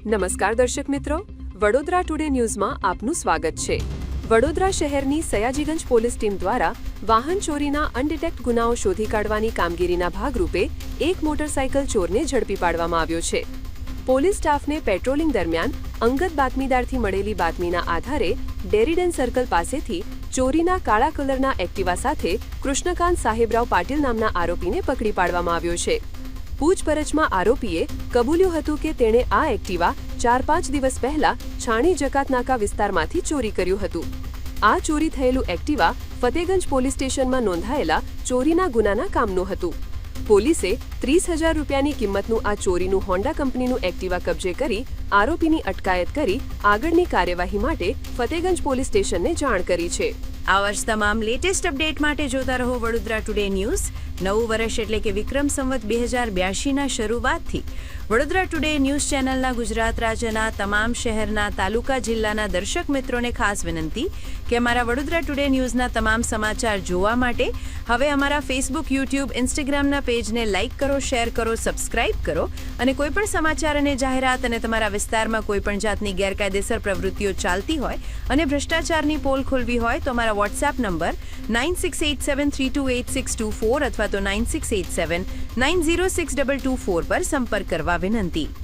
નમસ્કાર દર્શક મિત્રો, વડોદરા ટુડે ન્યૂઝમાં આપનું સ્વાગત છે। વડોદરા શહેરની સયાજીગંજ પોલીસ ટીમ દ્વારા વાહન ચોરીના અનડિટેક્ટ ગુનાઓ શોધી કાઢવાની કામગીરીના ભાગરૂપે એક મોટરસાઇકલ ચોરને ઝડપી પાડવામાં આવ્યો છે। પોલીસ સ્ટાફને પેટ્રોલિંગ દરમિયાન અંગત બાતમીદારથી મળેલી બાતમીના આધારે ડેરીડન સર્કલ પાસેથી ચોરીના કાળા કલરના એક્ટિવા સાથે કૃષ્ણકાંત સાહેબરાવ પાટીલ નામના આરોપીને પકડી પાડવામાં આવ્યો છે। પૂછપરછમાં આરોપીએ કબૂલ્યું હતું કે તેણે આ એક્ટિવા 4-5 દિવસ પહેલા છાણી જકાતનાકા વિસ્તારમાંથી ચોરી કર્યું હતું। આ ચોરી થયેલું એક્ટિવા ફતેગંજ પોલીસ સ્ટેશનમાં નોંધાયેલા ચોરીના ગુનાના કામનું હતું। પોલીસે 30,000 રૂપિયાની કિંમતનું આ ચોરીનું હોન્ડા કંપનીનું એક્ટિવા કબજે કરી આરોપીની અટકાયત કરી આગળની કાર્યવાહી માટે ફતેગંજ પોલીસ સ્ટેશનને જાણ કરી છે। આ વર્ષ તમામ લેટેસ્ટ અપડેટ માટે જોતા રહો વડોદરા ટુડે ન્યૂઝ। નવું વર્ષ એટલે કે વિક્રમ સંવત 2082ના શરૂઆતથી વડોદરા ટુડે ન્યૂઝ ચેનલના ગુજરાત રાજ્યના તમામ શહેરના તાલુકા જિલ્લાના દર્શક મિત્રોને ખાસ વિનંતી કે અમારા વડોદરા ટુડે ન્યૂઝના તમામ સમાચાર જોવા માટે હવે અમારા ફેસબુક, યુટ્યુબ, ઇન્સ્ટાગ્રામના પેજને લાઇક કરો, શેર કરો, સબસ્ક્રાઇબ કરો અને કોઈપણ સમાચાર અને જાહેરાત અને તમારા વિસ્તારમાં કોઈપણ જાતની ગેરકાયદેસર પ્રવૃત્તિઓ ચાલતી હોય અને ભ્રષ્ટાચારની પોલ ખોલવી હોય તો અમારા વોટ્સએપ નંબર 9687328624 અથવા તો 9687906224 પર સંપર્ક કરવા વિનંતી।